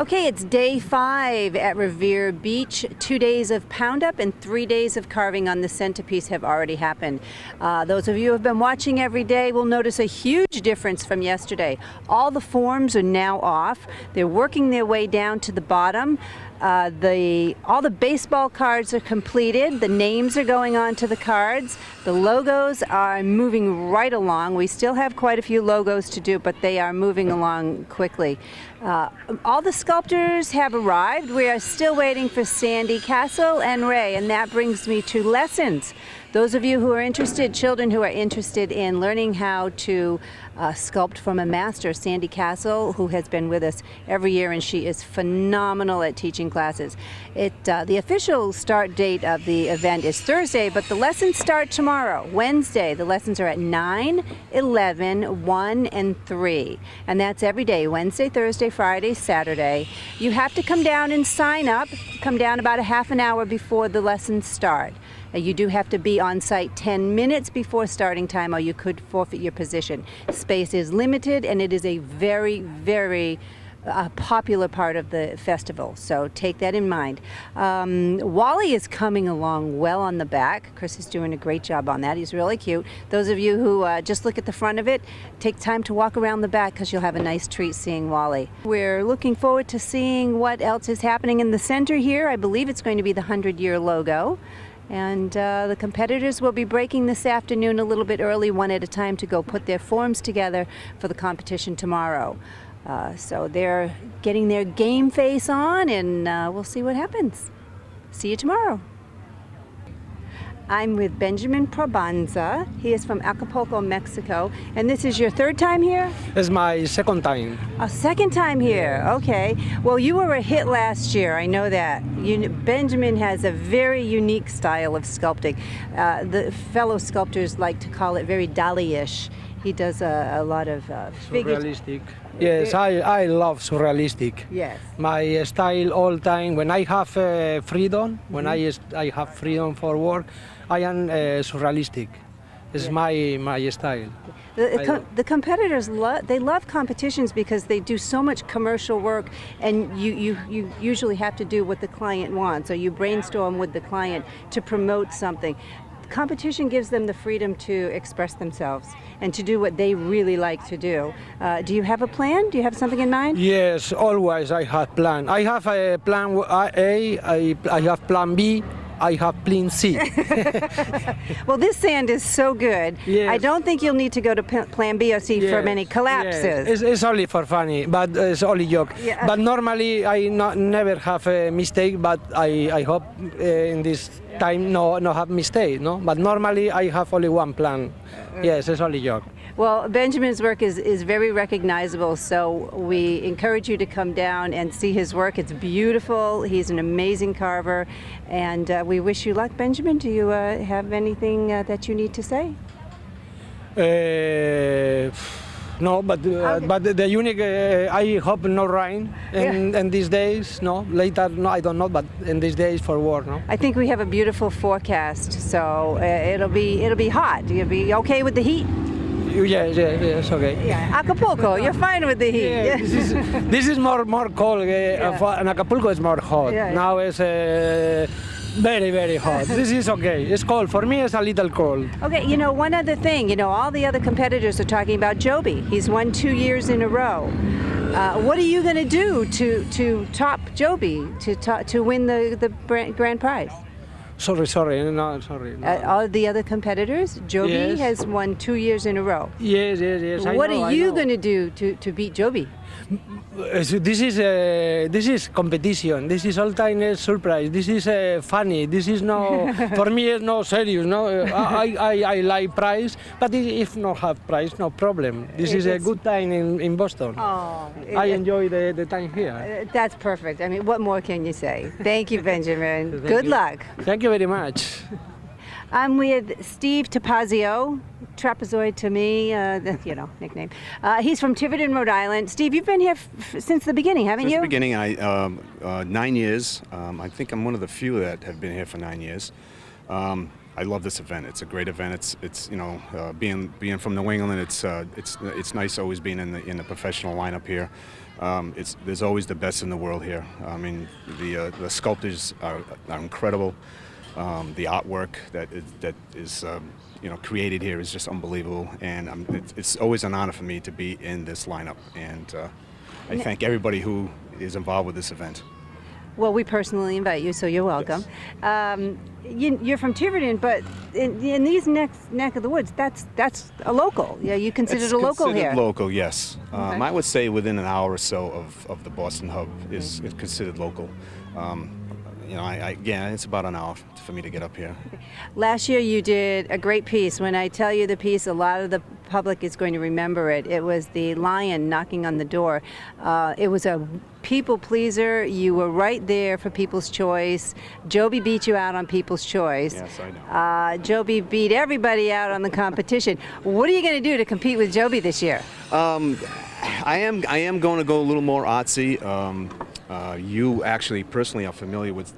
Okay, it's day 5 at Revere Beach. 2 days of pound up and 3 days of carving on the centerpiece have already happened. Those of you who have been watching every day will notice a huge difference from yesterday. All the forms are now off. They're working their way down to the bottom. All the baseball cards are completed. The names are going on to the cards. The logos are moving right along. We still have quite a few logos to do, but they are moving along quickly. All the sculptors have arrived. We are still waiting for Sandy, Castle, and Ray, and that brings me to lessons. Those of you who are interested, children who are interested in learning how to sculpt from a master, Sandy Castle, who has been with us every year, and she is phenomenal at teaching classes. The official start date of the event is Thursday, but the lessons start tomorrow, Wednesday. The lessons are at 9, 11, 1, and 3. And that's every day, Wednesday, Thursday, Friday, Saturday. You have to come down and sign up. Come down about a half an hour before the lessons start. You do have to be on site 10 minutes before starting time, or you could forfeit your position. Space is limited, and it is a very, very popular part of the festival, so take that in mind. Wally is coming along well on the back. Chris is doing a great job on that. He's really cute. Those of you who just look at the front of it, take time to walk around the back because you'll have a nice treat seeing Wally. We're looking forward to seeing what else is happening in the center here. I believe it's going to be the 100-year logo. And the competitors will be breaking this afternoon a little bit early, one at a time, to go put their forms together for the competition tomorrow. So they're getting their game face on, and we'll see what happens. See you tomorrow. I'm with Benjamin Provenza. He is from Acapulco, Mexico. And this is your third time here? It's my second time. A second time here, okay. Well, you were a hit last year, I know that. Benjamin has a very unique style of sculpting. The fellow sculptors like to call it very Dali-ish. He does a lot of surrealistic. Yes, I love surrealistic. Yes. My style all time, when I have freedom, when I have freedom for work, I am surrealistic. It's my style. The competitors love competitions because they do so much commercial work, and you usually have to do what the client wants, or you brainstorm with the client to promote something. Competition gives them the freedom to express themselves and to do what they really like to do. Do you have a plan? Do you have something in mind? Yes, always I have plan. I have a plan A, I have plan B, I have plan C. Well, this sand is so good. Yes. I don't think you'll need to go to plan B or C for many collapses. Yes. It's only for funny, but it's only joke. Yeah. But normally I never have a mistake, but I hope in this time no have mistake, no? But normally I have only one plan. Yes, it's only joke. Well, Benjamin's work is very recognizable, so we encourage you to come down and see his work. It's beautiful. He's an amazing carver, and we wish you luck. Benjamin, do you have anything that you need to say? No, but the unique, I hope no rain in these days, no, later, no, I don't know, but in these days for work, no. I think we have a beautiful forecast, so it'll be hot. You'll be okay with the heat? Yes, okay. Yeah, Acapulco, you're fine with the heat. Yeah, this is more cold, and Acapulco is more hot. Now it's very, very hot. This is okay. It's cold. For me, it's a little cold. Okay, one other thing. All the other competitors are talking about Joby. He's won 2 years in a row. What are you going to do to top Joby, to win the grand prize? Sorry. No. All the other competitors, Joby has won 2 years in a row. Yes. What are you going to do to beat Joby? This is competition. This is all time a surprise. This is funny. This is no for me. It's no serious. No, I like prize, but if not have prize, no problem. This is a good time in Boston. Oh, I enjoy the time here. That's perfect. I mean, what more can you say? Thank you, Benjamin. Good luck. Thank you very much. I'm with Steve Topacio, trapezoid to me, nickname. He's from Tiverton, Rhode Island. Steve, you've been here since the beginning, haven't you? Since the beginning, 9 years. I think I'm one of the few that have been here for 9 years. I love this event. It's a great event. It's you know, being from New England, it's nice always being in the professional lineup here. There's always the best in the world here. I mean, the sculptors are incredible. The artwork that is you know, created here is just unbelievable, and it's always an honor for me to be in this lineup. And I thank everybody who is involved with this event. Well, we personally invite you, so you're welcome. Yes. You're from Tiverton, but in these neck of the woods, that's a local. Yeah, you considered a local here. It's local, yes. Okay. I would say within an hour or so of the Boston hub is considered local. You know, again, it's about an hour for me to get up here. Last year you did a great piece. When I tell you the piece, a lot of the public is going to remember it. It was the lion knocking on the door. It was a people pleaser. You were right there for People's Choice. Joby beat you out on People's Choice. Yes, I know. Joby beat everybody out on the competition. What are you going to do to compete with Joby this year? I am going to go a little more artsy. You actually personally are familiar with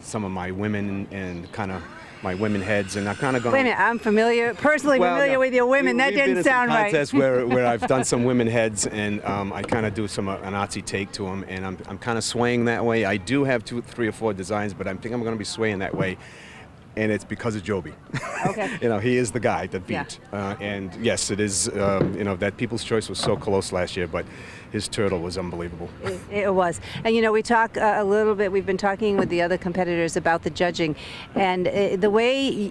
some of my women and kind of my women heads, and I'm kind of going. Wait a minute, I'm personally familiar with your women. That didn't sound right. Contests where I've done some women heads, and I kind of do an artsy take to them, and I'm kind of swaying that way. I do have 2, 3, or 4 designs, but I think I'm going to be swaying that way. And it's because of Joby. Okay. You know, he is the guy that beat. Yeah. And yes, it is, you know, that People's Choice was so close last year, but his turtle was unbelievable. It was. And, you know, we talk a little bit, we've been talking with the other competitors about the judging. And the way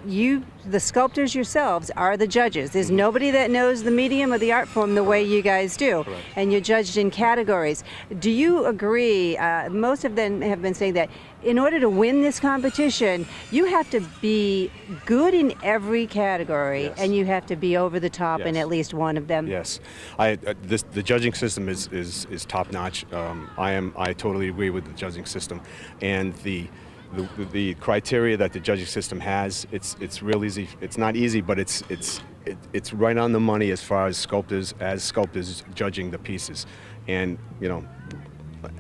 the sculptors yourselves are the judges. There's nobody that knows the medium or the art form the way you guys do. Correct. And you're judged in categories. Do you agree, most of them have been saying that in order to win this competition, you have to be good in every category, Yes. and you have to be over the top in Yes. at least one of them. Yes, the judging system is top notch. I totally agree with the judging system, and the criteria that the judging system has. It's real easy. It's not easy, but it's right on the money as far as sculptors judging the pieces, and you know.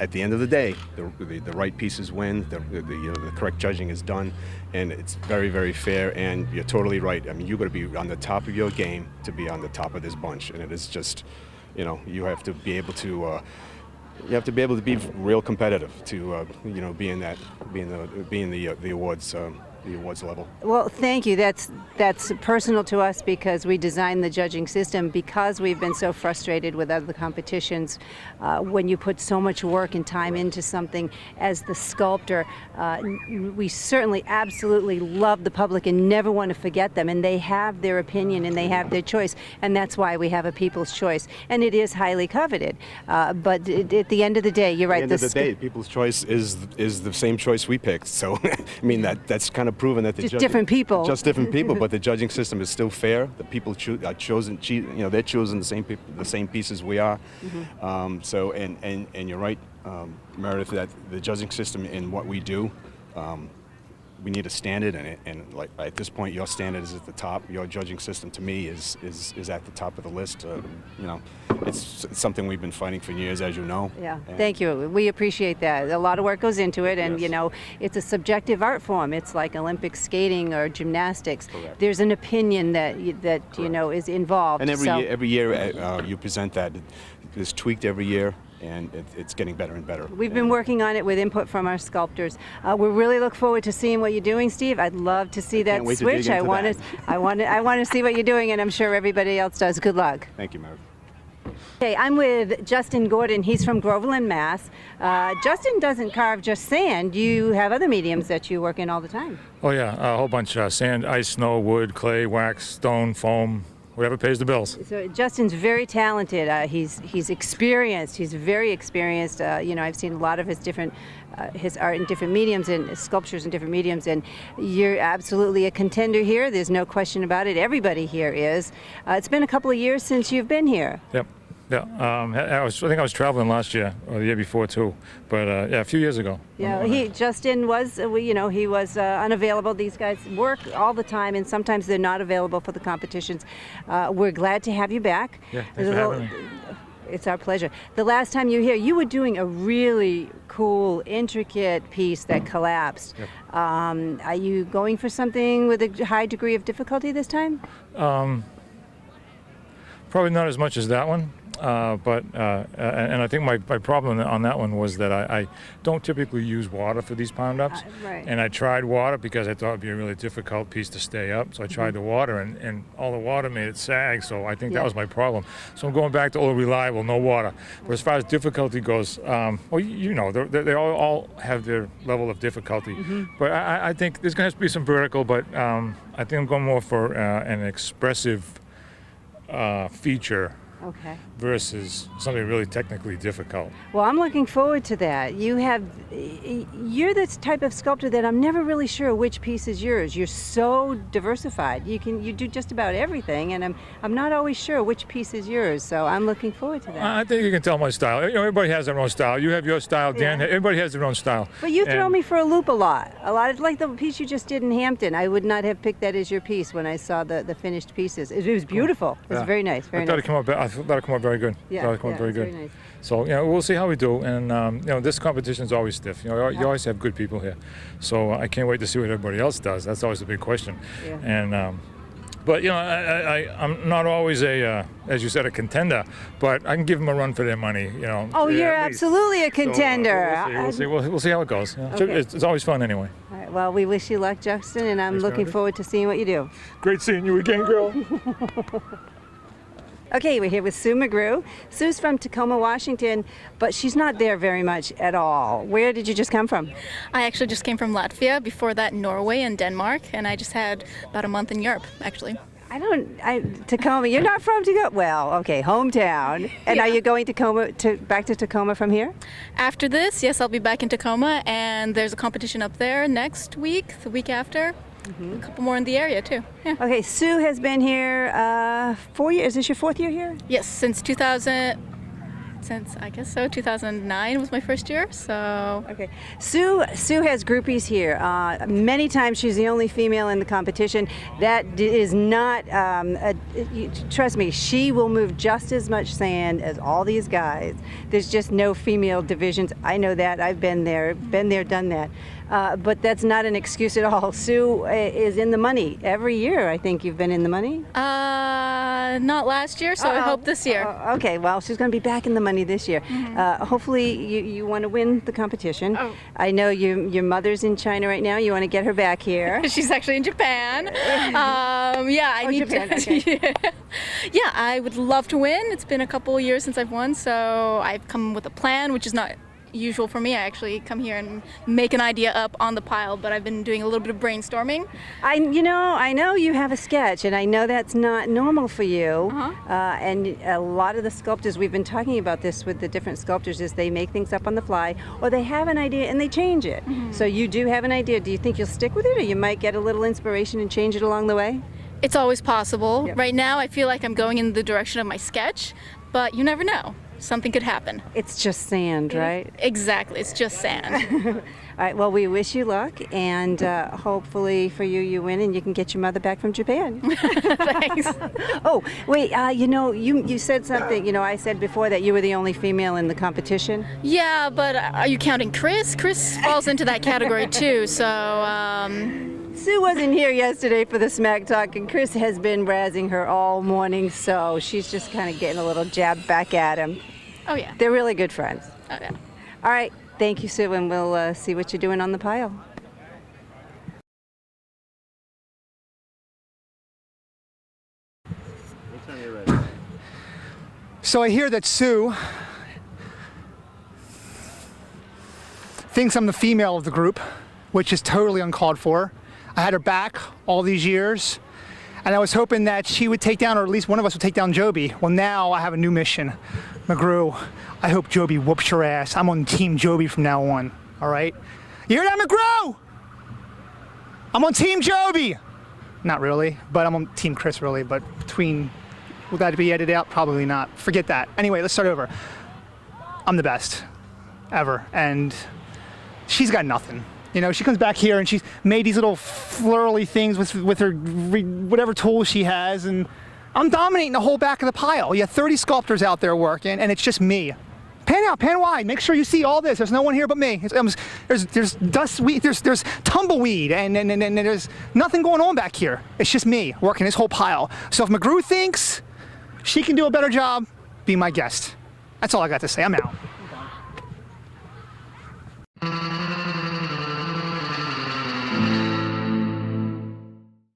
At the end of the day, the right pieces win. The correct judging is done, and it's very, very fair. And you're totally right. I mean, you've got to be on the top of your game to be on the top of this bunch. And it is just, you know, you have to be able to be real competitive to, you know, be in the awards. The awards level. Well, thank you. That's personal to us because we designed the judging system because we've been so frustrated with other competitions. When you put so much work and time into something as the sculptor, we certainly absolutely love the public and never want to forget them, and they have their opinion and they have their choice, and that's why we have a People's Choice, and it is highly coveted. But at the end of the day, you're right. At the end of the day, People's Choice is the same choice we picked. So, I mean, that's kind of proven that the different people. Just different people, but the judging system is still fair. The people are chosen. You know, they're choosing the same pieces we are. Mm-hmm. So, and you're right, Meredith, that the judging system in what we do. We need a standard, and like at this point, your standard is at the top. Your judging system, to me, is at the top of the list. You know, it's something we've been fighting for years, as you know. Yeah, thank you. We appreciate that. A lot of work goes into it, and Yes. you know, it's a subjective art form. It's like Olympic skating or gymnastics. Correct. There's an opinion that you know is involved. And so, every year you present that. It's tweaked every year, and it's getting better and better. We've been working on it with input from our sculptors. We really look forward to seeing what you're doing, Steve. I'd love to see that Can't wait to dig switch. I into want that. I want to see what you're doing, and I'm sure everybody else does. Good luck. Thank you, Meredith. Okay, I'm with Justin Gordon. He's from Groveland, Mass. Justin doesn't carve just sand. You have other mediums that you work in all the time. Oh yeah, a whole bunch: sand, ice, snow, wood, clay, wax, stone, foam, whatever pays the bills. So Justin's very talented. He's experienced. He's very experienced. You know, I've seen a lot of his art in different mediums and sculptures in different mediums, and you're absolutely a contender here. There's no question about it. Everybody here is. It's been a couple of years since you've been here. Yep. Yeah. I think I was traveling last year or the year before too, but yeah, a few years ago. Yeah, Justin was, you know, he was unavailable. These guys work all the time, and sometimes they're not available for the competitions. We're glad to have you back. Yeah, thanks for having me. It's our pleasure. The last time you were here, you were doing a really cool, intricate piece that collapsed. Yep. Are you going for something with a high degree of difficulty this time? Probably not as much as that one, and I think my problem on that one was that I don't typically use water for these pound ups. Right. And I tried water because I thought it'd be a really difficult piece to stay up. So I tried the water, and all the water made it sag. So I think that was my problem. So I'm going back to old reliable, no water. But as far as difficulty goes, well, you know, they all have their level of difficulty. But I think there's going to have to be some vertical. But I think I'm going more for an expressive feature versus something really technically difficult. Well, I'm looking forward to that. You're the type of sculptor that I'm never really sure which piece is yours. You're so diversified. You do just about everything, and I'm not always sure which piece is yours. So I'm looking forward to that. I think you can tell my style. You know, everybody has their own style. You have your style, Dan. Everybody has their own style. But you throw me for a loop a lot. Like the piece you just did in Hampton. I would not have picked that as your piece when I saw the finished pieces. It was beautiful. It was very nice. Very nice. I thought it came out very good. Yeah, thought it came out very good. Very nice. So we'll see how we do. And you know, this competition is always stiff. You know, you always have good people here. So I can't wait to see what everybody else does. That's always the big question. Yeah. And but you know, I'm not always as you said, a contender. But I can give them a run for their money. You know. Oh, you're absolutely a contender. So, we'll see how it goes. You know, Okay. it's always fun anyway. All right, well, we wish you luck, Justin, and I'm looking forward to seeing what you do. Great seeing you again, girl. Okay, we're here with Sue McGrew. Sue's from Tacoma, Washington, but she's not there very much at all. Where did you just come from? I actually just came from Latvia, before that Norway and Denmark, and I just had about a month in Europe, actually. Tacoma, you're not from Tacoma? Well, okay, hometown. And are you going back to Tacoma from here? After this, yes, I'll be back in Tacoma, and there's a competition up there next week, the week after. A couple more in the area too. Yeah. Okay, Sue has been here 4 years. Is this your fourth year here? Yes, since I guess so. 2009 was my first year. So okay, Sue has groupies here. Many times she's the only female in the competition. That is not. Trust me, she will move just as much sand as all these guys. There's just no female divisions. I know that. I've been there, done that. But that's not an excuse at all. Sue is in the money every year. I think you've been in the money. Not last year, so I hope this year. Okay, well, she's going to be back in the money this year. Hopefully, you want to win the competition. Oh. I know your mother's in China right now. You want to get her back here. She's actually in Japan. I need Japan, to. okay. Yeah, I would love to win. It's been a couple of years since I've won, so I've come with a plan, which is not usual for me. I actually come here and make an idea up on the pile, but I've been doing a little bit of brainstorming. I know you have a sketch, and I know that's not normal for you. And a lot of the sculptors, we've been talking about this with the different sculptors, is they make things up on the fly, or they have an idea and they change it. So you do have an idea. Do you think you'll stick with it, or you might get a little inspiration and change it along the way? It's always possible. Yep. Right now, I feel like I'm going in the direction of my sketch, but you never know. Something could happen. It's just sand, right? Exactly, it's just sand. All right, well, we wish you luck, and hopefully for you win and you can get your mother back from Japan. Thanks. Oh, wait, you said something, I said before that you were the only female in the competition. Yeah, but are you counting Chris? Chris falls into that category too, so... Sue wasn't here yesterday for the smack talk, and Chris has been razzing her all morning, so she's just kind of getting a little jab back at him. Oh, yeah. They're really good friends. Oh, yeah. All right, thank you, Sue, and we'll see what you're doing on the pile. Anytime you're ready. So I hear that Sue thinks I'm the female of the group, which is totally uncalled for. I had her back all these years, and I was hoping that she would take down, or at least one of us would take down Joby. Well, now I have a new mission. McGrew, I hope Joby whoops your ass. I'm on Team Joby from now on, all right? You hear that, McGrew? I'm on Team Joby. Not really, but I'm on Team Chris, really, but will that be edited out? Probably not. Forget that. Anyway, let's start over. I'm the best ever, and she's got nothing. She comes back here and she's made these little flurly things with her whatever tools she has, and I'm dominating the whole back of the pile. You have 30 sculptors out there working, and it's just me. Pan out, pan wide. Make sure you see all this. There's no one here but me. There's dust, there's tumbleweed, and there's nothing going on back here. It's just me working this whole pile. So if McGrew thinks she can do a better job, be my guest. That's all I got to say. I'm out.